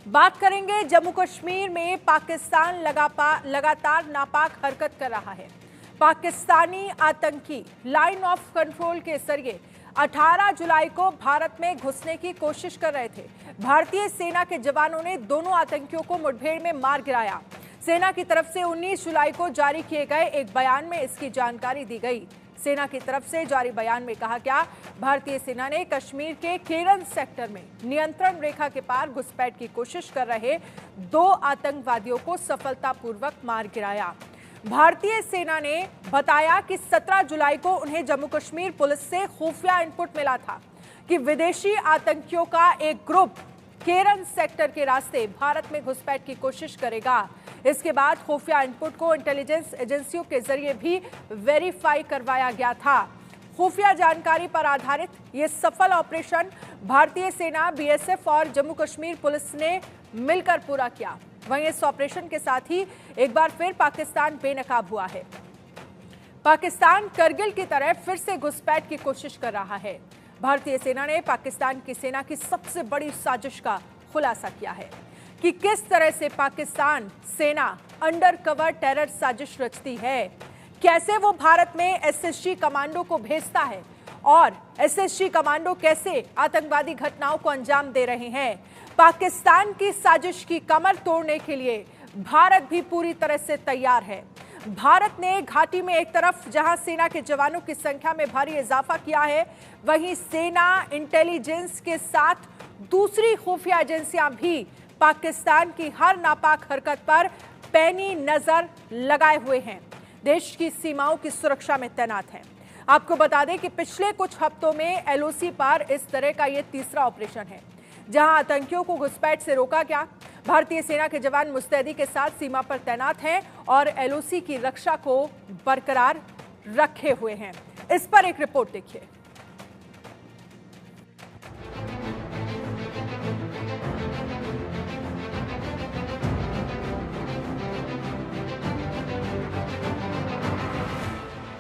बात करेंगे जम्मू कश्मीर में पाकिस्तान लगातार नापाक हरकत कर रहा है। पाकिस्तानी आतंकी लाइन ऑफ कंट्रोल के जरिए 18 जुलाई को भारत में घुसने की कोशिश कर रहे थे। भारतीय सेना के जवानों ने दोनों आतंकियों को मुठभेड़ में मार गिराया। सेना की तरफ से 19 जुलाई को जारी किए गए एक बयान में इसकी जानकारी दी गई। सेना की तरफ से जारी बयान में कहा गया, भारतीय सेना ने कश्मीर के केरन सेक्टर में नियंत्रण रेखा के पार घुसपैठ की कोशिश कर रहे 2 आतंकवादियों को सफलतापूर्वक मार गिराया। भारतीय सेना ने बताया कि 17 जुलाई को उन्हें जम्मू कश्मीर पुलिस से खुफिया इनपुट मिला था कि विदेशी आतंकियों का एक ग्रुप केरन सेक्टर के रास्ते भारत में घुसपैठ की कोशिश करेगा। इसके बाद खुफिया इनपुट को इंटेलिजेंस एजेंसियों के जरिए भी वेरीफाई करवाया गया था। खुफिया जानकारी पर आधारित ये सफल ऑपरेशन भारतीय सेना, बीएसएफ और जम्मू कश्मीर पुलिस ने मिलकर पूरा किया। वहीं इस ऑपरेशन के साथ ही एक बार फिर पाकिस्तान बेनकाब हुआ है। पाकिस्तान करगिल की तरह फिर से घुसपैठ की कोशिश कर रहा है। भारतीय सेना ने पाकिस्तान की सेना की सबसे बड़ी साजिश का खुलासा किया है कि किस तरह से पाकिस्तान सेना अंडर कवर टेरर साजिश रचती है, कैसे वो भारत में एसएसजी कमांडो को भेजता है और एसएसजी कमांडो कैसे आतंकवादी घटनाओं को अंजाम दे रहे हैं। पाकिस्तान की साजिश की कमर तोड़ने के लिए भारत भी पूरी तरह से तैयार है। भारत ने घाटी में एक तरफ जहां सेना के जवानों की संख्या में भारी इजाफा किया है, वहीं सेना, इंटेलिजेंस के साथ दूसरी खुफिया एजेंसियां भी पाकिस्तान की हर नापाक हरकत पर पैनी नजर लगाए हुए हैं, देश की सीमाओं की सुरक्षा में तैनात हैं। आपको बता दें कि पिछले कुछ हफ्तों में एलओसी पर इस तरह का यह तीसरा ऑपरेशन है जहां आतंकियों को घुसपैठ से रोका गया। भारतीय सेना के जवान मुस्तैदी के साथ सीमा पर तैनात हैं और एलओसी की रक्षा को बरकरार रखे हुए हैं। इस पर एक रिपोर्ट देखिए।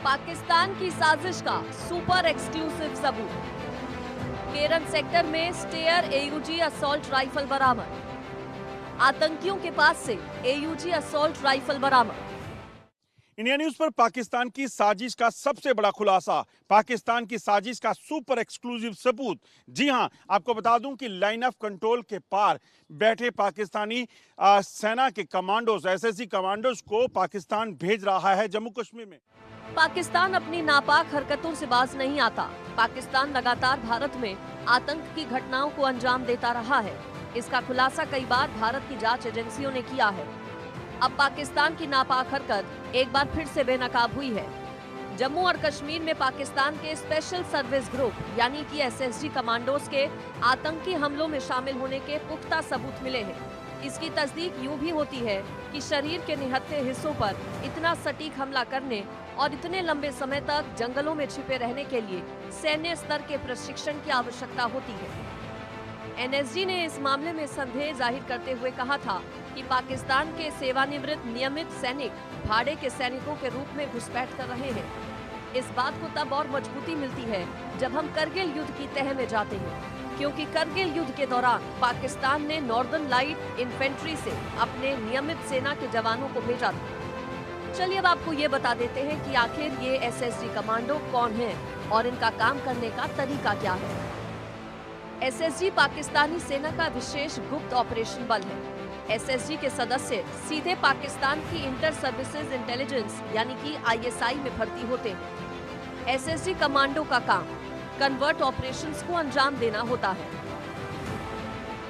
पाकिस्तान की साजिश का सुपर एक्सक्लूसिव सबूत। केरन सेक्टर में स्टेयर एयूजी असॉल्ट राइफल बरामद। आतंकियों के पास से एयूजी असॉल्ट राइफल बरामद। इंडिया न्यूज पर पाकिस्तान की साजिश का सबसे बड़ा खुलासा, पाकिस्तान की साजिश का सुपर एक्सक्लूसिव सबूत। जी हां, आपको बता दूं कि लाइन ऑफ कंट्रोल के पार बैठे पाकिस्तानी सेना के कमांडोज, एसएसजी कमांडोज को पाकिस्तान भेज रहा है जम्मू कश्मीर में। पाकिस्तान अपनी नापाक हरकतों से बाज नहीं आता। पाकिस्तान लगातार भारत में आतंक की घटनाओं को अंजाम देता रहा है। इसका खुलासा कई बार भारत की जांच एजेंसियों ने किया है। अब पाकिस्तान की नापाक हरकत एक बार फिर से बेनकाब हुई है। जम्मू और कश्मीर में पाकिस्तान के स्पेशल सर्विस ग्रुप यानी कि एसएसजी कमांडोज के आतंकी हमलों में शामिल होने के पुख्ता सबूत मिले हैं। इसकी तस्दीक यूं भी होती है कि शरीर के निहत्थे हिस्सों पर इतना सटीक हमला करने और इतने लंबे समय तक जंगलों में छिपे रहने के लिए सैन्य स्तर के प्रशिक्षण की आवश्यकता होती है। एनएसजी ने इस मामले में संदेह जाहिर करते हुए कहा था कि पाकिस्तान के सेवानिवृत्त नियमित सैनिक भाड़े के सैनिकों के रूप में घुसपैठ कर रहे हैं। इस बात को तब और मजबूती मिलती है जब हम करगिल युद्ध की तह में जाते हैं, क्योंकि करगिल युद्ध के दौरान पाकिस्तान ने नॉर्दर्न लाइट इन्फेंट्री से अपने नियमित सेना के जवानों को भेजा था। चलिए अब आपको ये बता देते हैं कि आखिर ये एसएसजी कमांडो कौन हैं और इनका काम करने का तरीका क्या है। एसएसजी पाकिस्तानी सेना का विशेष गुप्त ऑपरेशन बल है। एसएसजी के सदस्य सीधे पाकिस्तान की इंटर सर्विसेज इंटेलिजेंस यानी कि आईएसआई में भर्ती होते हैं। एसएसजी कमांडो का काम कन्वर्ट ऑपरेशंस को अंजाम देना होता है।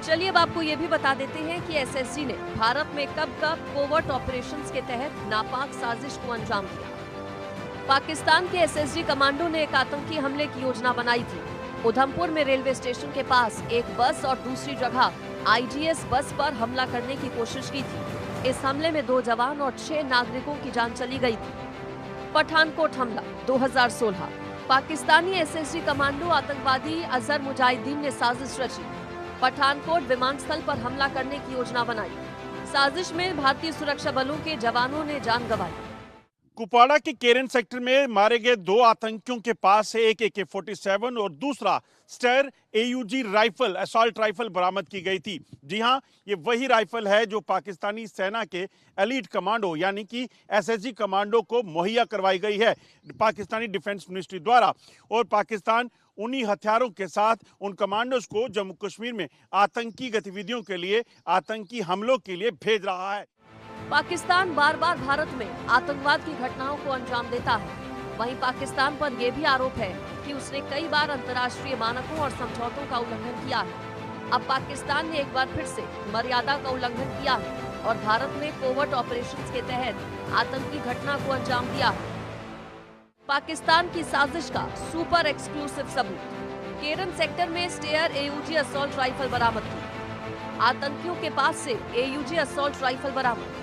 चलिए अब आपको ये भी बता देते हैं कि एसएसजी ने भारत में कब कोवर्ट ऑपरेशंस के तहत नापाक साजिश को अंजाम दिया। पाकिस्तान के एसएसजी कमांडो ने एक आतंकी हमले की योजना बनाई थी। उधमपुर में रेलवे स्टेशन के पास एक बस और दूसरी जगह आईजीएस बस पर हमला करने की कोशिश की थी। इस हमले में 2 जवान और 6 नागरिकों की जान चली गई थी। पठानकोट हमला 2016। पाकिस्तानी एसएसजी कमांडो आतंकवादी अजहर मुजाहिदीन ने साजिश रची। पठानकोट विमानस्थल पर हमला करने की योजना बनाई। साजिश में भारतीय सुरक्षा बलों के जवानों ने जान गंवाई। कुपवाड़ा के केरन सेक्टर में मारे गए 2 आतंकियों के पास से एक AK-47 और दूसरा Steyr AUG rifle, assault rifle बरामद की गई थी। जी हां, ये वही राइफल है जो पाकिस्तानी सेना के एलीट कमांडो यानी कि SSG कमांडो को मुहैया करवाई गई है पाकिस्तानी डिफेंस मिनिस्ट्री द्वारा। और पाकिस्तान उन्हीं हथियारों के साथ उन कमांडोज को जम्मू कश्मीर में आतंकी गतिविधियों के लिए, आतंकी हमलों के लिए भेज रहा है। पाकिस्तान बार बार भारत में आतंकवाद की घटनाओं को अंजाम देता है। वहीं पाकिस्तान पर यह भी आरोप है कि उसने कई बार अंतर्राष्ट्रीय मानकों और समझौतों का उल्लंघन किया है। अब पाकिस्तान ने एक बार फिर से मर्यादा का उल्लंघन किया है और भारत में कोवर्ट ऑपरेशंस के तहत आतंकी घटना को अंजाम दिया है। पाकिस्तान की साजिश का सुपर एक्सक्लूसिव सबूत, केरन सेक्टर में स्टेयर AUG असॉल्ट राइफल बरामद की। आतंकियों के पास से AUG असॉल्ट राइफल बरामद।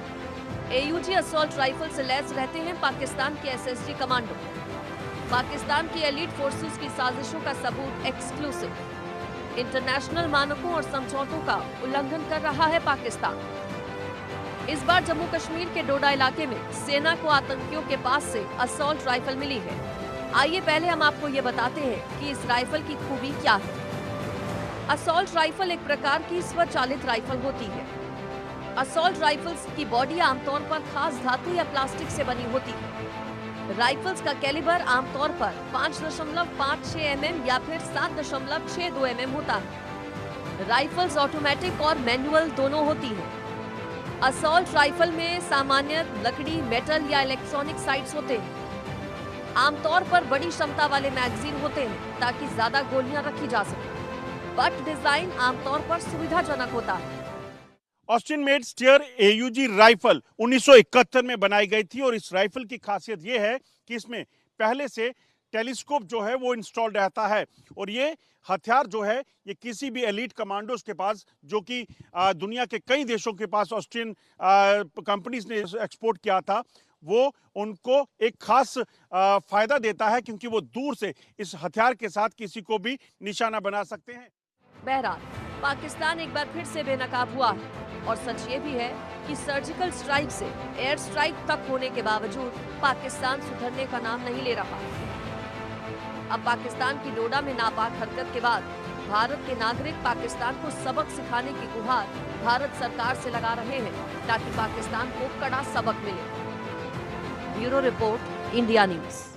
AUG असॉल्ट राइफल से लैस रहते हैं पाकिस्तान के SSG कमांडो। पाकिस्तान की एलीट फोर्सेस की साजिशों का सबूत एक्सक्लूसिव। इंटरनेशनल मानकों और समझौतों का उल्लंघन कर रहा है पाकिस्तान। इस बार जम्मू कश्मीर के डोडा इलाके में सेना को आतंकियों के पास से असॉल्ट राइफल मिली है। आइए पहले हम आपको ये बताते हैं कि इस राइफल की खूबी क्या है। असॉल्ट राइफल एक प्रकार की स्वचालित राइफल होती है। असॉल्ट राइफल्स की बॉडी आमतौर पर खास धातु या प्लास्टिक से बनी होती है। राइफल्स का कैलिबर आमतौर पर 5.56 mm या फिर 7.62 mm होता है। राइफल्स ऑटोमेटिक और मैनुअल दोनों होती है। असॉल्ट राइफल में सामान्य लकड़ी, मेटल या इलेक्ट्रॉनिक साइट्स होते हैं। आमतौर पर बड़ी क्षमता वाले मैगजीन होते हैं ताकि ज्यादा गोलियां रखी जा सके। बट डिजाइन आमतौर पर सुविधाजनक होता है। Austrian made Steyr AUG rifle 1971 में बनाई गई थी और इस राइफल की खासियत यह है कि इसमें पहले से टेलीस्कोप जो है वो इंस्टॉल रहता है और ये हथियार जो है ये किसी भी एलीट कमांडोज के पास, जो कि दुनिया के कई देशों के पास ऑस्ट्रियन कंपनीज ने एक्सपोर्ट किया था, वो उनको एक खास फायदा देता है क्योंकि वो दूर से इस हथियार के साथ किसी को भी निशाना बना सकते हैं। बहरहाल पाकिस्तान एक बार फिर से बेनकाब हुआ है और सच ये भी है कि सर्जिकल स्ट्राइक से एयर स्ट्राइक तक होने के बावजूद पाकिस्तान सुधरने का नाम नहीं ले रहा। अब पाकिस्तान की डोडा में नापाक हरकत के बाद भारत के नागरिक पाकिस्तान को सबक सिखाने की गुहार भारत सरकार से लगा रहे हैं ताकि पाकिस्तान को कड़ा सबक मिले। Bureau report, India news.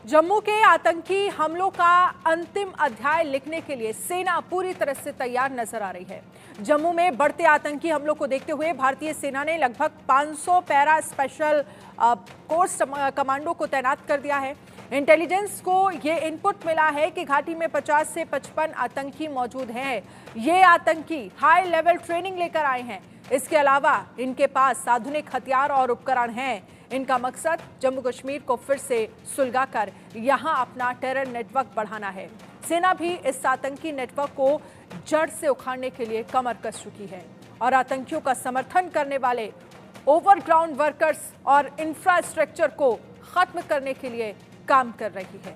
Jammu के आतंकी हमलों का अंतिम अध्याय लिखने के लिए सेना पूरी तरह से तैयार नजर आ रही है। जम्मू में बढ़ते आतंकी हमलों को देखते हुए भारतीय सेना ने लगभग 500 पैरा स्पेशल कोर्स कमांडो को तैनात कर दिया है। इंटेलिजेंस को ये इनपुट मिला है कि घाटी में 50 से 55 आतंकी मौजूद हैं। ये आतंकी हाई लेवल ट्रेनिंग लेकर आए हैं। इसके अलावा इनके पास आधुनिक हथियार और उपकरण हैं। इनका मकसद जम्मू कश्मीर को फिर से सुलगाकर यहां अपना टेरर नेटवर्क बढ़ाना है। सेना भी इस आतंकी नेटवर्क को जड़ से उखाड़ने के लिए कमर कस चुकी है और आतंकियों का समर्थन करने वाले ओवरग्राउंड वर्कर्स और इंफ्रास्ट्रक्चर को खत्म करने के लिए काम कर रही है।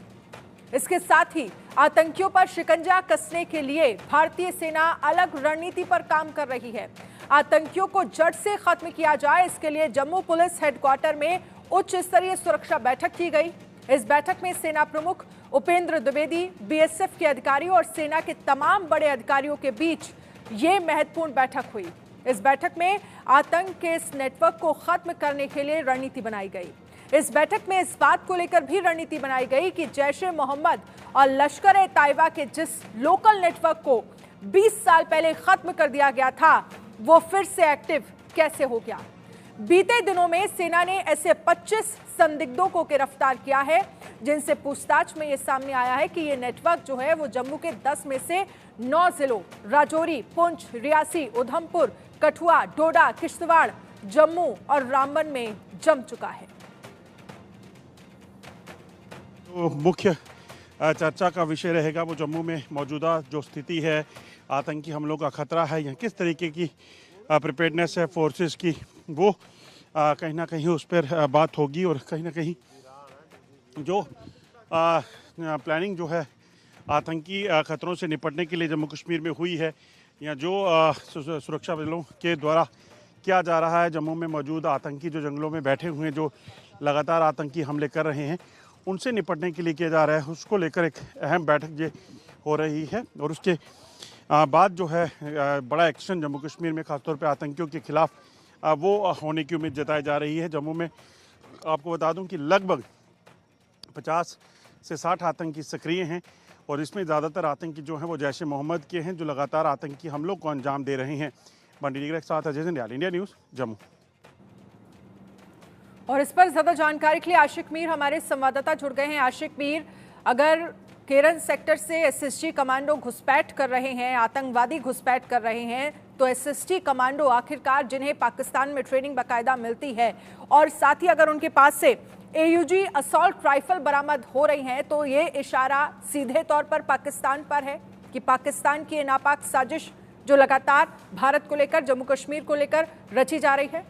इसके साथ ही आतंकियों पर शिकंजा कसने के लिए भारतीय सेना अलग रणनीति पर काम कर रही है। आतंकियों को जड़ से खत्म किया जाए, इसके लिए जम्मू पुलिस हेडक्वार्टर में उच्च स्तरीय सुरक्षा बैठक की गई। इस बैठक में सेना प्रमुख उपेंद्र द्विवेदी, BSF के अधिकारी और सेना के तमाम बड़े अधिकारियों के बीच ये महत्वपूर्ण बैठक हुई। इस बैठक में आतंक के इस नेटवर्क को खत्म करने के लिए रणनीति बनाई गई। इस बैठक में इस बात को लेकर भी रणनीति बनाई गई कि जैश-ए-मोहम्मद और लश्कर-ए-तैयबा के जिस लोकल नेटवर्क को 20 साल पहले खत्म कर दिया गया था, वो फिर से एक्टिव कैसे हो गया। बीते दिनों में सेना ने ऐसे 25 संदिग्धों को गिरफ्तार किया है, जिनसे पूछताछ में ये सामने आया है कि ये नेटवर्क जो है वो जम्मू के 10 में से 9 जिलों राजौरी, पुंछ, रियासी, उधमपुर, कठुआ, डोडा, किश्तवाड़, जम्मू और रामबन में जम चुका है। तो मुख्य चर्चा का विषय रहेगा वो जम्मू में मौजूदा जो स्थिति है, आतंकी हमलों का खतरा है या किस तरीके की प्रिपेयर्डनेस है फोर्सेस की, वो कहीं ना कहीं उस पर बात होगी और कहीं ना कहीं जो प्लानिंग जो है आतंकी खतरों से निपटने के लिए जम्मू कश्मीर में हुई है या जो सुरक्षा बलों के द्वारा किया जा रहा है। जम्मू में मौजूद आतंकी जो जंगलों में बैठे हुए हैं, जो लगातार आतंकी हमले कर रहे हैं, उनसे निपटने के लिए किया जा रहा है, उसको लेकर एक अहम बैठक ये हो रही है। और उसके बाद जो है बड़ा एक्शन जम्मू कश्मीर में खासतौर पे आतंकियों के खिलाफ वो होने की उम्मीद जताई जा रही है। जम्मू में आपको बता दूं कि लगभग 50 से 60 आतंकी सक्रिय हैं और इसमें ज़्यादातर आतंकी जो हैं वो जैश ए मोहम्मद के हैं, जो लगातार आतंकी हमलों को अंजाम दे रहे हैं। बंडी डिग्रा के साथ अजय जंडियाल, इंडिया न्यूज़, जम्मू। और इस पर ज्यादा जानकारी के लिए आशिक मीर हमारे संवाददाता जुड़ गए हैं। आशिक मीर, अगर केरन सेक्टर से एसएसटी कमांडो घुसपैठ कर रहे हैं, आतंकवादी घुसपैठ कर रहे हैं, तो एसएसटी कमांडो आखिरकार जिन्हें पाकिस्तान में ट्रेनिंग बाकायदा मिलती है और साथ ही अगर उनके पास से एयूजी असॉल्ट राइफल बरामद हो रही हैं, तो ये इशारा सीधे तौर पर पाकिस्तान पर है कि पाकिस्तान की नापाक साजिश जो लगातार भारत को लेकर, जम्मू कश्मीर को लेकर रची जा रही है।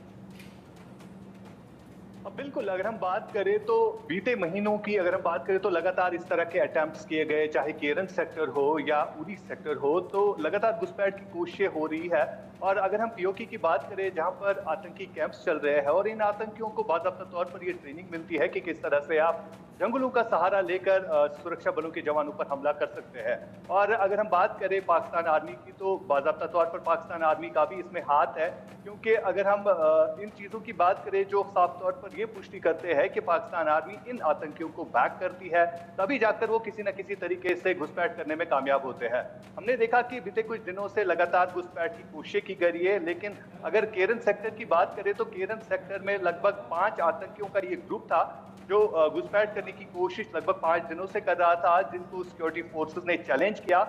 बिल्कुल, अगर हम बात करें तो बीते महीनों की अगर हम बात करें तो लगातार इस तरह के अटेम्प्ट्स किए गए, चाहे केरन सेक्टर हो या उरी सेक्टर हो, तो लगातार घुसपैठ की कोशिशें हो रही है। और अगर हम पीओके की बात करें, जहां पर आतंकी कैंप्स चल रहे हैं और इन आतंकियों को बाकायदा तौर पर ये ट्रेनिंग मिलती है कि किस तरह से आप जंगलों का सहारा लेकर सुरक्षा बलों के जवानों पर हमला कर सकते हैं। और अगर हम बात करें पाकिस्तान आर्मी की, तो बाकायदा तौर पर पाकिस्तान आर्मी का भी इसमें हाथ है, क्योंकि अगर हम इन चीज़ों की बात करें जो साफ तौर पर ये पुष्टि करते हैं कि पाकिस्तान आर्मी इन आतंकियों को बैक करती है, तभी जाकर वो किसी न किसी तरीके से घुसपैठ करने में कामयाब होते हैं। हमने देखा कि बीते कुछ दिनों से लगातार घुसपैठ की कोशिश की गई है, लेकिन अगर केरन सेक्टर की बात करें तो केरन सेक्टर में लगभग 5 आतंकियों का ये ग्रुप था जो घुसपैठ करने की कोशिश लगभग 5 दिनों से कर रहा था, जिनको सिक्योरिटी फोर्सेस ने चैलेंज किया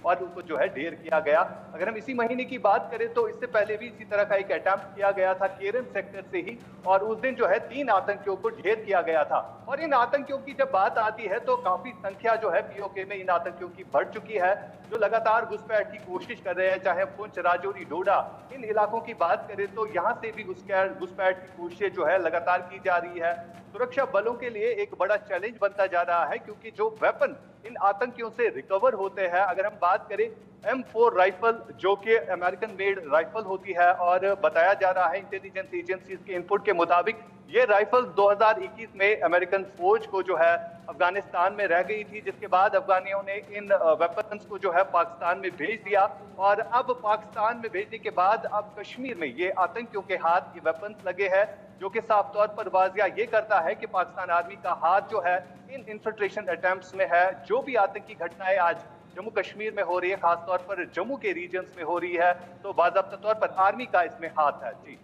और उनको जो है ढेर किया गया। अगर हम इसी महीने की बात करें तो इससे पहले भी इसी तरह का एक अटेम्प्ट किया गया था केरन सेक्टर से ही, और उस दिन जो है 3 आतंकियों को ढेर किया गया था। और इन आतंकियों की जब बात आती है तो काफी संख्या जो है पीओके में इन आतंकियों की बढ़ चुकी है, जो लगातार घुसपैठ की कोशिश कर रहे हैं। चाहे पुंछ, राजौरी, डोडा, इन इलाकों की बात करें तो यहाँ से भी घुसपैठ की कोशिशें जो है लगातार की जा रही है। सुरक्षा बलों के लिए एक बड़ा चैलेंज बनता जा रहा है, क्योंकि जो वेपन इन आतंकियों से रिकवर होते हैं, अगर हम बात करें M4 राइफल जो कि अमेरिकन मेड राइफल होती है, और बताया जा रहा है इंटेलिजेंस एजेंसीज के इनपुट के मुताबिक ये राइफल 2021 में अमेरिकन फौज को जो है अफगानिस्तान में रह गई थी, जिसके बाद अफगानियों ने इन वेपन्स को जो है पाकिस्तान में भेज दिया। और अब पाकिस्तान में भेजने के बाद अब कश्मीर में ये आतंकियों के हाथ ये वेपन्स लगे हैं, जो कि साफ तौर पर वाजिया ये करता है कि पाकिस्तान आर्मी का हाथ जो है इन इन्फिल्ट्रेशन अटेम्प्ट्स में है। जो भी आतंकी घटनाएं आज जम्मू कश्मीर में हो रही है, खासतौर पर जम्मू के रीजन्स में हो रही है, तो बाकायदा तौर पर आर्मी का इसमें हाथ है। जी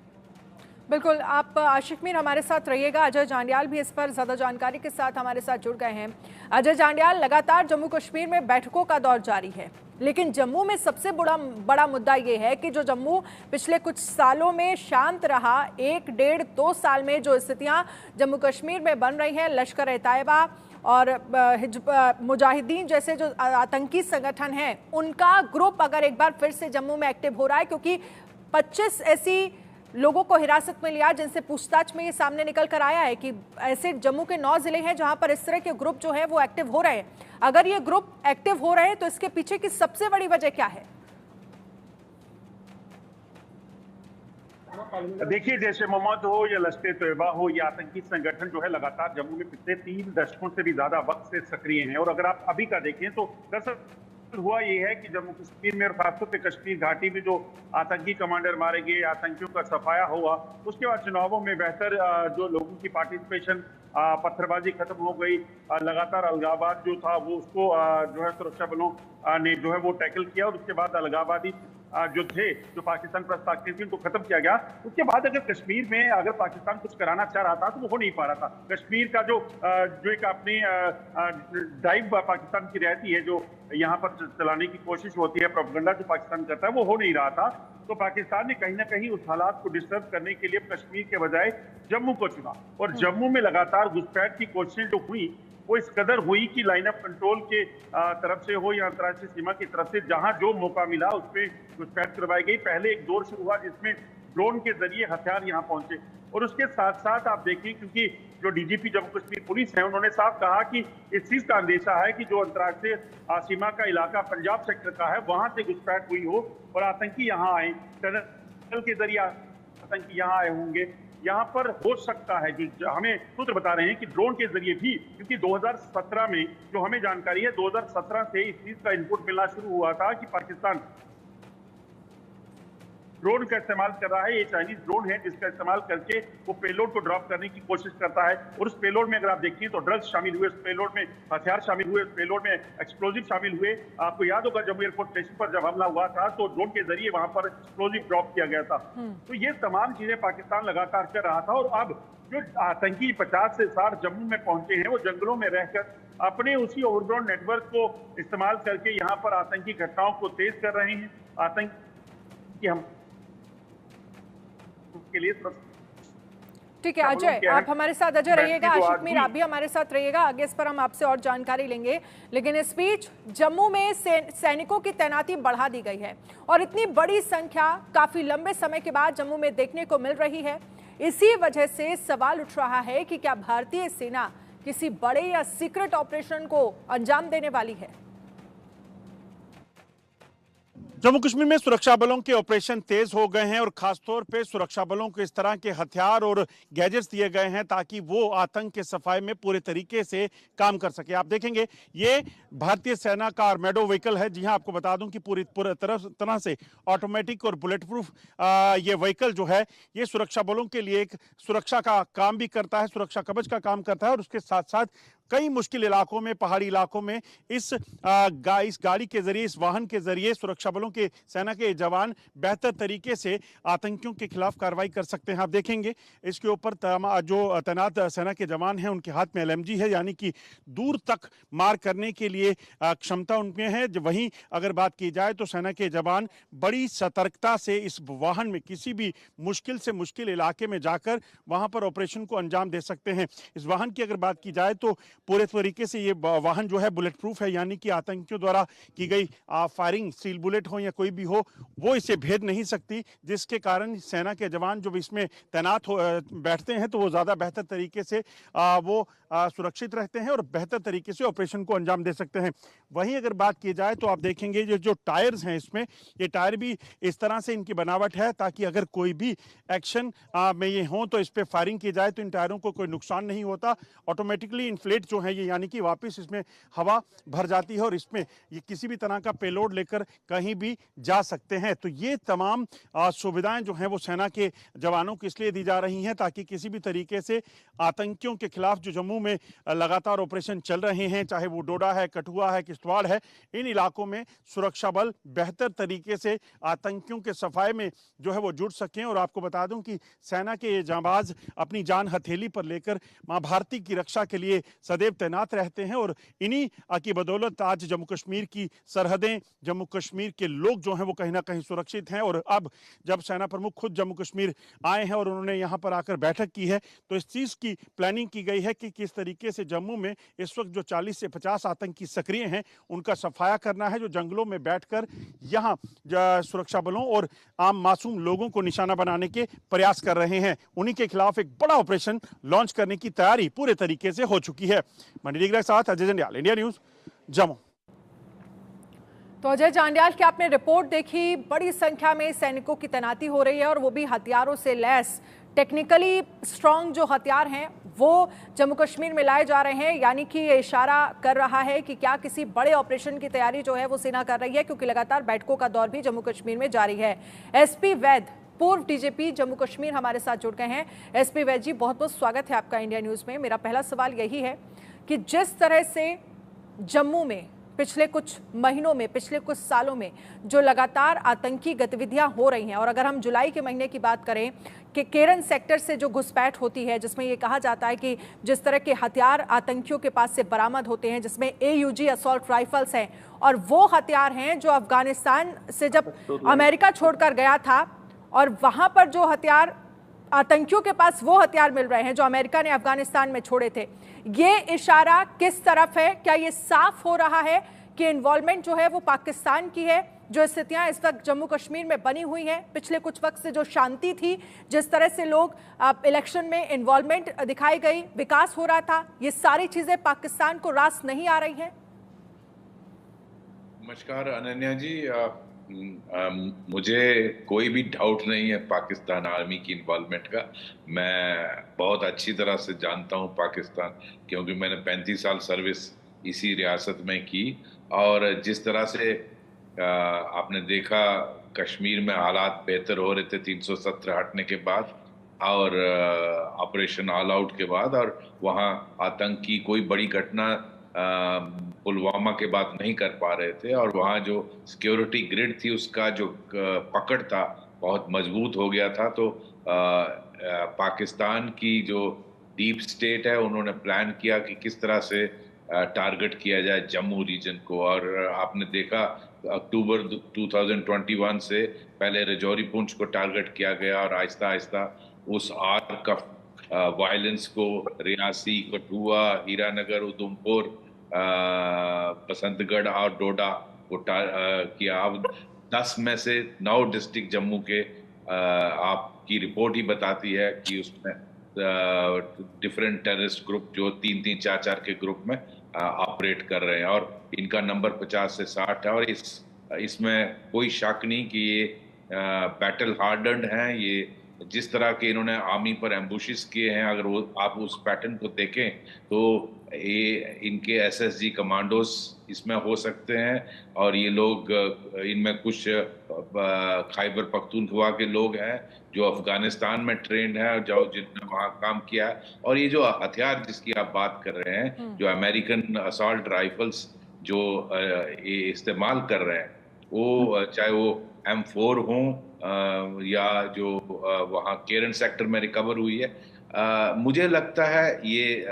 बिल्कुल, आप आशिक मीर हमारे साथ रहिएगा। अजय जांडियाल भी इस पर ज़्यादा जानकारी के साथ हमारे साथ जुड़ गए हैं। अजय जांडियाल, लगातार जम्मू कश्मीर में बैठकों का दौर जारी है, लेकिन जम्मू में सबसे बड़ा मुद्दा ये है कि जो जम्मू पिछले कुछ सालों में शांत रहा, 1, 1.5, 2 साल में जो स्थितियां जम्मू कश्मीर में बन रही हैं, लश्कर-ए-तैयबा और मुजाहिदीन जैसे जो आतंकी संगठन हैं, उनका ग्रुप अगर एक बार फिर से जम्मू में एक्टिव हो रहा है, क्योंकि 25 ऐसी लोगों को हिरासत में लिया जिनसे पूछताछ में ये सामने निकल कर आया है कि ऐसे जम्मू के 9 जिले हैं जहां पर इस तरह के ग्रुप जो है वो एक्टिव हो रहे हैं। अगर ये ग्रुप एक्टिव हो रहे हैं तो इसके पीछे की सबसे बड़ी वजह क्या है? देखिए, जैसे मोहम्मद हो या लश्कर तैयबा हो, ये आतंकी संगठन जो है लगातार जम्मू में पिछले 3 दशकों से भी ज्यादा वक्त से सक्रिय हैं। और अगर आप अभी का देखें तो दरअसल हुआ ये है कि जम्मू कश्मीर में और खासतौर पे कश्मीर घाटी में जो आतंकी कमांडर मारे गए, आतंकियों का सफाया हुआ, उसके बाद चुनावों में बेहतर जो लोगों की पार्टिसिपेशन, पत्थरबाजी खत्म हो गई, लगातार अलगाववाद जो था वो उसको जो है सुरक्षा बलों ने जो है वो टैकल किया, और उसके बाद अलगाववादी जो थे, जो पाकिस्तान पर ताकत थी, उनको खत्म किया गया। उसके बाद अगर कश्मीर में अगर पाकिस्तान कुछ कराना चाह रहा था तो वो हो नहीं पा रहा था। कश्मीर का जो एक अपनी ड्राइव पाकिस्तान की रहती है, जो यहाँ पर चलाने की कोशिश होती है, प्रोपेगेंडा जो पाकिस्तान करता है, वो हो नहीं रहा था। तो पाकिस्तान ने कहीं ना कहीं उस हालात को डिस्टर्ब करने के लिए कश्मीर के बजाय जम्मू को चुना, और जम्मू में लगातार घुसपैठ की कोशिशें जो हुई वो इस कदर हुई कि लाइन ऑफ कंट्रोल के तरफ से हो या अंतर्राष्ट्रीय सीमा की तरफ से, जहां जो मौका मिला उसमें घुसपैठ करवाई गई। पहले एक दौर शुरू हुआ जिसमें ड्रोन के जरिए हथियार यहाँ पहुंचे, और उसके साथ साथ आप देखिए, क्योंकि जो डीजीपी जम्मू कश्मीर पुलिस है उन्होंने साफ कहा कि इस चीज का अंदेशा है कि जो अंतर्राष्ट्रीय सीमा का इलाका पंजाब सेक्टर का है वहां से घुसपैठ हुई हो और आतंकी यहाँ आए, टनल के जरिए आतंकी यहाँ आए होंगे। यहाँ पर हो सकता है कि हमें सूत्र बता रहे हैं कि ड्रोन के जरिए भी, क्योंकि 2017 में जो हमें जानकारी है 2017 से इस चीज का इनपुट मिलना शुरू हुआ था कि पाकिस्तान ड्रोन का इस्तेमाल कर रहा है। ये चाइनीज ड्रोन है जिसका इस्तेमाल करके वो पेलोड को ड्रॉप करने की कोशिश करता है और उस पेलोड में अगर आप देखिए तो ड्रग्स शामिल हुए, उस पेलोड में हथियार शामिल हुए, उस पेलोड में एक्सप्लोजिव शामिल हुए। आपको याद होगा जम्मू एयरपोर्ट स्टेशन पर जब हमला हुआ था तो ड्रोन के जरिए वहां पर एक्सप्लोजिव ड्रॉप किया गया था। तो ये तमाम चीजें पाकिस्तान लगातार कर रहा था और अब जो आतंकी 50 से 60 जम्मू में पहुंचे हैं वो जंगलों में रहकर अपने उसी ओवरग्राउंड नेटवर्क को इस्तेमाल करके यहाँ पर आतंकी घटनाओं को तेज कर रहे हैं। आतंकी हम के लिए ठीक है अजय, आप हमारे साथ अजय रहिएगा, आशिक मीर आप भी हमारे साथ रहिएगा, आगे इस पर हम आपसे और जानकारी लेंगे। लेकिन इस बीच जम्मू में सैनिकों की तैनाती बढ़ा दी गई है और इतनी बड़ी संख्या काफी लंबे समय के बाद जम्मू में देखने को मिल रही है। इसी वजह से सवाल उठ रहा है कि क्या भारतीय सेना किसी बड़े या सीक्रेट ऑपरेशन को अंजाम देने वाली है। जम्मू कश्मीर में सुरक्षा बलों के ऑपरेशन तेज हो गए हैं और खासतौर पे सुरक्षा बलों को इस तरह के हथियार और गैजेट्स दिए गए हैं ताकि वो आतंक के सफाए में पूरे तरीके से काम कर सके। आप देखेंगे ये भारतीय सेना का आर्मेडो व्हीकल है। जी हाँ, आपको बता दूं कि पूरी तरह से ऑटोमेटिक और बुलेट प्रूफ ये व्हीकल जो है ये सुरक्षा बलों के लिए एक सुरक्षा का काम भी करता है, सुरक्षा कवच का काम करता है और उसके साथ साथ कई मुश्किल इलाकों में, पहाड़ी इलाकों में इस गाड़ी के जरिए, इस वाहन के जरिए सुरक्षा बलों के सेना के जवान बेहतर तरीके से आतंकियों के खिलाफ कार्रवाई कर सकते हैं। आप देखेंगे इसके ऊपर जो तैनात सेना के जवान हैं उनके हाथ में LMG है, यानी कि दूर तक मार करने के लिए क्षमता उनमें है। वहीं अगर बात की जाए तो सेना के जवान बड़ी सतर्कता से इस वाहन में किसी भी मुश्किल से मुश्किल इलाके में जाकर वहां पर ऑपरेशन को अंजाम दे सकते हैं। इस वाहन की अगर बात की जाए तो पूरे तरीके से ये वाहन जो है बुलेट प्रूफ है, यानी कि आतंकियों द्वारा की गई फायरिंग, स्टील बुलेट हो या कोई भी हो, वो इसे भेद नहीं सकती, जिसके कारण सेना के जवान जो इसमें तैनात हो बैठते हैं तो वो ज़्यादा बेहतर तरीके से वो सुरक्षित रहते हैं और बेहतर तरीके से ऑपरेशन को अंजाम दे सकते हैं। वहीं अगर बात की जाए तो आप देखेंगे जो टायर्स हैं इसमें, ये टायर भी इस तरह से इनकी बनावट है ताकि अगर कोई भी एक्शन में ये हो तो इस पर फायरिंग की जाए तो इन टायरों को कोई नुकसान नहीं होता। ऑटोमेटिकली इन्फ्लेट जो है ये, यानी कि वापस इसमें हवा भर जाती है और इसमें ये किसी भी तरह का पेलोड लेकर कहीं भी जा सकते हैं। तो ये तमाम सुविधाएं जो हैं वो सेना के जवानों को इसलिए दी जा रही हैं ताकि किसी भी तरीके से आतंकियों के खिलाफ जो जम्मू में लगातार ऑपरेशन चल रहे हैं, चाहे वो डोडा है, कठुआ है, किश्तवाड़ है, इन इलाकों में सुरक्षा बल बेहतर तरीके से आतंकियों के सफाए में जो है वो जुड़ सकें। और आपको बता दूं कि सेना के ये जांबाज अपनी जान हथेली पर लेकर मां भारती की रक्षा के लिए सदैव तैनात रहते हैं और इन्हीं की बदौलत आज जम्मू कश्मीर की सरहदें, जम्मू कश्मीर के लोग जो हैं वो कहीं ना कहीं सुरक्षित हैं। और अब जब सेना प्रमुख खुद जम्मू कश्मीर आए हैं और उन्होंने यहाँ पर आकर बैठक की है तो इस चीज़ की प्लानिंग की गई है कि किस तरीके से जम्मू में इस वक्त जो 40 से 50 आतंकी सक्रिय हैं उनका सफाया करना है, जो जंगलों में बैठकर यहाँ सुरक्षा बलों और आम मासूम लोगों को निशाना बनाने के प्रयास कर रहे हैं। उन्हीं के खिलाफ एक बड़ा ऑपरेशन लॉन्च करने की तैयारी पूरे तरीके से हो चुकी है। मंडी के साथ अजय जंडियाल, इंडिया न्यूज, जम्मू। तो अजय जांडियाल की आपने रिपोर्ट देखी, बड़ी संख्या में सैनिकों की तैनाती हो रही है और वो भी हथियारों से लैस, टेक्निकली स्ट्रांग जो हथियार हैं वो जम्मू कश्मीर में लाए जा रहे हैं, यानी कि ये इशारा कर रहा है कि क्या किसी बड़े ऑपरेशन की तैयारी जो है वो सेना कर रही है, क्योंकि लगातार बैठकों का दौर भी जम्मू कश्मीर में जारी है। SP वैद, पूर्व DGP जम्मू कश्मीर, हमारे साथ जुड़ गए हैं। SP वैद जी, बहुत बहुत स्वागत है आपका इंडिया न्यूज़ में। मेरा पहला सवाल यही है कि जिस तरह से जम्मू में पिछले कुछ महीनों में, पिछले कुछ सालों में जो लगातार आतंकी गतिविधियां हो रही हैं, और अगर हम जुलाई के महीने की बात करें कि केरन सेक्टर से जो घुसपैठ होती है, जिसमें ये कहा जाता है कि जिस तरह के हथियार आतंकियों के पास से बरामद होते हैं, जिसमें AUG असॉल्ट राइफल्स हैं, और वो हथियार हैं जो अफगानिस्तान से जब अमेरिका छोड़कर गया था और वहाँ पर जो हथियार आतंकियों के पास वो हथियार मिल रहे हैं जो अमेरिका ने अफगानिस्तान में छोड़े थे। ये इशारा किस तरफ है? क्या ये साफ हो रहा है कि इन्वॉल्वमेंट जो है वो पाकिस्तान की है, जो स्थितियां इस वक्त जम्मू कश्मीर में बनी हुई हैं, पिछले कुछ वक्त से जो शांति थी, जिस तरह से लोग इलेक्शन में इन्वॉल्वमेंट दिखाई गई, विकास हो रहा था, ये सारी चीजें पाकिस्तान को रास नहीं आ रही हैं? नमस्कार अनन्या जी, मुझे कोई भी डाउट नहीं है पाकिस्तान आर्मी की इन्वॉल्वमेंट का। मैं बहुत अच्छी तरह से जानता हूं पाकिस्तान, क्योंकि मैंने 35 साल सर्विस इसी रियासत में की। और जिस तरह से आपने देखा कश्मीर में हालात बेहतर हो रहे थे 370 हटने के बाद और ऑपरेशन ऑल आउट के बाद, और वहाँ आतंक की कोई बड़ी घटना पुलवामा के बाद नहीं कर पा रहे थे, और वहाँ जो सिक्योरिटी ग्रिड थी उसका जो पकड़ था बहुत मजबूत हो गया था। तो पाकिस्तान की जो डीप स्टेट है उन्होंने प्लान किया कि किस तरह से टारगेट किया जाए जम्मू रीजन को। और आपने देखा अक्टूबर 2021 से पहले रजौरी पुंछ को टारगेट किया गया, और आहिस्ता आहिस्ता उस आर्क ऑफ वायलेंस को रियासी, कठुआ, हीरानगर, उधमपुर, बसंतगढ़ और डोडा को किया। अब 10 में से 9 डिस्ट्रिक्ट जम्मू के आपकी रिपोर्ट ही बताती है कि उसमें डिफरेंट टेररिस्ट ग्रुप जो 3-3, 4-4 के ग्रुप में ऑपरेट कर रहे हैं, और इनका नंबर 50 से 60 है। और इसमें कोई शक नहीं कि ये बैटल हार्डन्ड हैं। ये जिस तरह के इन्होंने आर्मी पर एम्बुशेस किए हैं, अगर वो आप उस पैटर्न को देखें तो ये इनके एसएसजी कमांडोज इसमें हो सकते हैं, और ये लोग इनमें कुछ खैबर पख्तूनख्वा के लोग हैं जो अफगानिस्तान में ट्रेंड है, जो जिन्होंने वहाँ काम किया है। और ये जो हथियार जिसकी आप बात कर रहे हैं, जो अमेरिकन असॉल्ट राइफल्स जो ये इस्तेमाल कर रहे हैं, वो चाहे वो M4 हों या जो वहाँ केरन सेक्टर में रिकवर हुई है, मुझे लगता है ये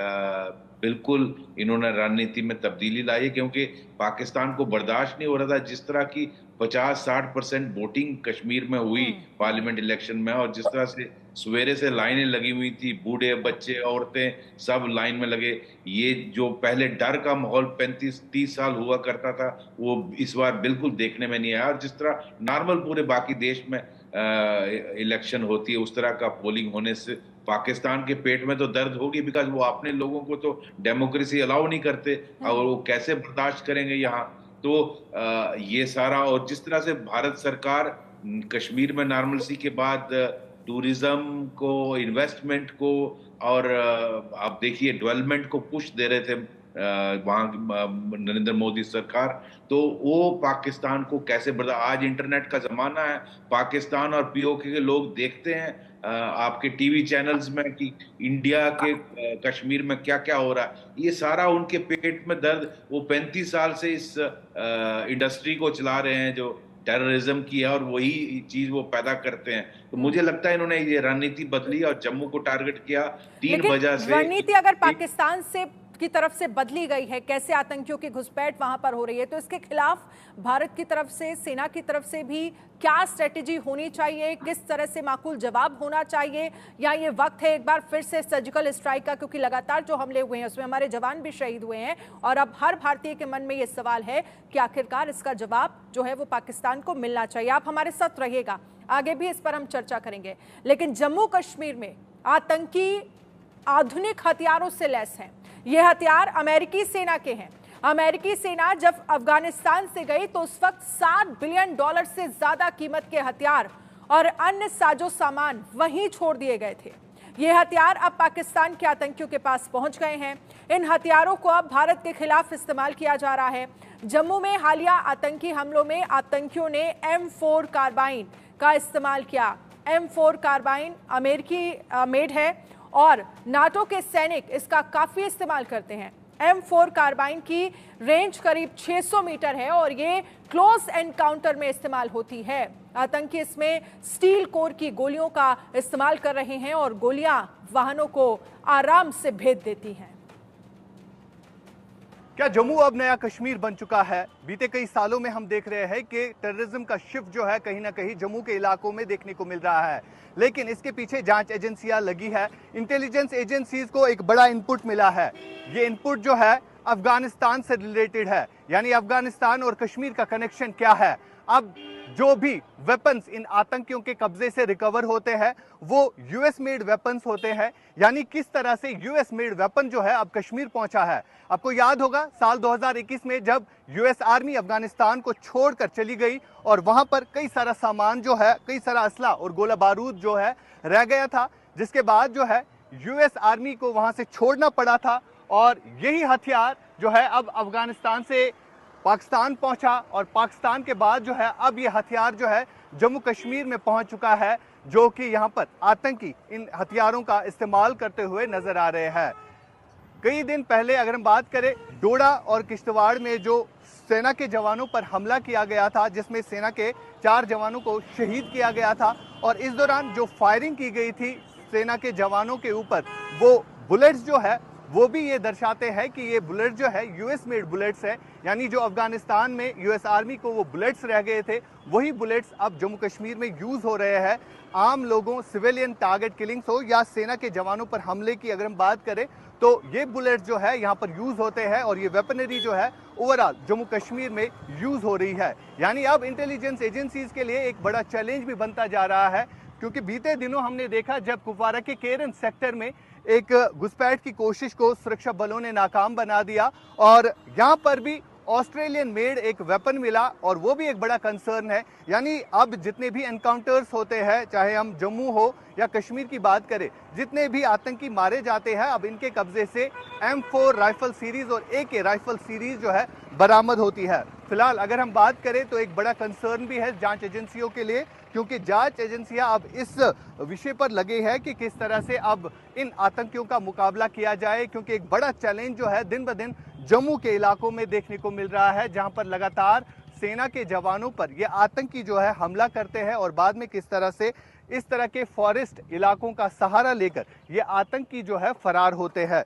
बिल्कुल इन्होंने रणनीति में तब्दीली लाई है, क्योंकि पाकिस्तान को बर्दाश्त नहीं हो रहा था जिस तरह की 50-60% वोटिंग कश्मीर में हुई पार्लियामेंट इलेक्शन में, और जिस तरह से सवेरे से लाइनें लगी हुई थी, बूढ़े, बच्चे, औरतें सब लाइन में लगे। ये जो पहले डर का माहौल 35-30 साल हुआ करता था वो इस बार बिल्कुल देखने में नहीं आया। और जिस तरह नॉर्मल पूरे बाकी देश में इलेक्शन होती है उस तरह का पोलिंग होने से पाकिस्तान के पेट में तो दर्द होगी, बिकॉज वो अपने लोगों को तो डेमोक्रेसी अलाउ नहीं करते, और वो कैसे बर्दाश्त करेंगे यहाँ। तो ये सारा, और जिस तरह से भारत सरकार कश्मीर में नॉर्मलसी के बाद टूरिज्म को, इन्वेस्टमेंट को, और आप देखिए डेवलपमेंट को पुश दे रहे थे वहाँ नरेंद्र मोदी सरकार, तो वो पाकिस्तान को कैसे आज इंटरनेट का जमाना है, पाकिस्तान और पीओके के लोग देखते हैं आपके टीवी चैनल्स में कि इंडिया के कश्मीर में क्या क्या हो रहा है। ये सारा उनके पेट में दर्द, वो 35 साल से इस इंडस्ट्री को चला रहे हैं जो टेररिज्म की है, और वही चीज वो पैदा करते हैं। तो मुझे लगता है इन्होंने ये रणनीति बदली और जम्मू को टारगेट किया 3 वजह से। रणनीति अगर पाकिस्तान से की तरफ से बदली गई है, कैसे आतंकियों की घुसपैठ वहां पर हो रही है, तो इसके खिलाफ भारत की तरफ से, सेना की तरफ से भी क्या स्ट्रेटेजी होनी चाहिए, किस तरह से माकूल जवाब होना चाहिए, या ये वक्त है एक बार फिर से सर्जिकल स्ट्राइक का, क्योंकि लगातार जो हमले हुए हैं उसमें हमारे जवान भी शहीद हुए हैं, और अब हर भारतीय के मन में ये सवाल है कि आखिरकार इसका जवाब जो है वो पाकिस्तान को मिलना चाहिए। आप हमारे साथ रहिएगा, आगे भी इस पर हम चर्चा करेंगे। लेकिन जम्मू कश्मीर में आतंकी आधुनिक हथियारों से लैस हैं। ये हथियार अमेरिकी सेना के हैं। अमेरिकी सेना जब अफगानिस्तान से गई तो उस वक्त $7 बिलियन से ज्यादा कीमत के हथियार और अन्य साजो सामान वहीं छोड़ दिए गए थे। ये हथियार अब पाकिस्तान के आतंकियों के पास पहुंच गए हैं। इन हथियारों को अब भारत के खिलाफ इस्तेमाल किया जा रहा है। जम्मू में हालिया आतंकी हमलों में आतंकियों ने M4 कार्बाइन का इस्तेमाल किया। M4 कार्बाइन अमेरिकी मेड है और नाटो के सैनिक इसका काफी इस्तेमाल करते हैं। M4 कार्बाइन की रेंज करीब 600 मीटर है और ये क्लोज एनकाउंटर में इस्तेमाल होती है। आतंकी इसमें स्टील कोर की गोलियों का इस्तेमाल कर रहे हैं और गोलियां वाहनों को आराम से भेद देती हैं। क्या जम्मू अब नया कश्मीर बन चुका है? बीते कई सालों में हम देख रहे हैं कि टेररिज्म का शिफ्ट जो है कहीं ना कहीं जम्मू के इलाकों में देखने को मिल रहा है, लेकिन इसके पीछे जांच एजेंसियां लगी है। इंटेलिजेंस एजेंसीज को एक बड़ा इनपुट मिला है। ये इनपुट जो है अफगानिस्तान से रिलेटेड है, यानी अफगानिस्तान और कश्मीर का कनेक्शन क्या है। अब जो भी वेपन्स इन आतंकियों के कब्जे से रिकवर होते हैं वो यूएस मेड वेपन्स होते हैं। यानी किस तरह से यूएस मेड वेपन जो है अब कश्मीर पहुंचा है। आपको याद होगा साल 2021 में जब यूएस आर्मी अफगानिस्तान को छोड़कर चली गई और वहां पर कई सारा सामान जो है, कई सारा असला और गोला बारूद जो है रह गया था, जिसके बाद जो है यूएस आर्मी को वहां से छोड़ना पड़ा था और यही हथियार जो है अब अफगानिस्तान से पाकिस्तान पहुंचा और पाकिस्तान के बाद जो है अब ये हथियार जो है जम्मू कश्मीर में पहुंच चुका है, जो कि यहां पर आतंकी इन हथियारों का इस्तेमाल करते हुए नजर आ रहे हैं। कई दिन पहले अगर हम बात करें, डोडा और किश्तवाड़ में जो सेना के जवानों पर हमला किया गया था, जिसमें सेना के 4 जवानों को शहीद किया गया था और इस दौरान जो फायरिंग की गई थी सेना के जवानों के ऊपर, वो बुलेट्स जो है वो भी ये दर्शाते हैं कि ये बुलेट जो है यूएस मेड बुलेट्स है। यानी जो अफगानिस्तान में यूएस आर्मी को वो बुलेट्स रह गए थे, वही बुलेट्स अब जम्मू कश्मीर में यूज हो रहे हैं। आम लोगों, सिविलियन टारगेट किलिंग्स हो या सेना के जवानों पर हमले की अगर हम बात करें तो ये बुलेट जो है यहाँ पर यूज होते हैं और ये वेपनरी जो है ओवरऑल जम्मू कश्मीर में यूज हो रही है। यानी अब इंटेलिजेंस एजेंसीज के लिए एक बड़ा चैलेंज भी बनता जा रहा है, क्योंकि बीते दिनों हमने देखा जब कुपवारा के केरन सेक्टर में एक घुसपैठ की कोशिश को सुरक्षा बलों ने नाकाम बना दिया और यहाँ पर भी ऑस्ट्रेलियन मेड एक वेपन मिला और वो भी एक बड़ा कंसर्न है। यानी अब जितने भी एनकाउंटर्स होते हैं, चाहे हम जम्मू हो या कश्मीर की बात करें, जितने भी आतंकी मारे जाते हैं अब इनके कब्जे से M4 राइफल सीरीज और AK राइफल सीरीज जो है बरामद होती है। फिलहाल अगर हम बात करें तो एक बड़ा कंसर्न भी है जांच एजेंसियों के लिए, क्योंकि जांच एजेंसियां अब इस विषय पर लगे हैं कि किस तरह से अब इन आतंकियों का मुकाबला किया जाए, क्योंकि एक बड़ा चैलेंज जो है दिन ब दिन जम्मू के इलाकों में देखने को मिल रहा है, जहां पर लगातार सेना के जवानों पर ये आतंकी जो है हमला करते हैं और बाद में किस तरह से इस तरह के फॉरेस्ट इलाकों का सहारा लेकर ये आतंकी जो है फरार होते हैं।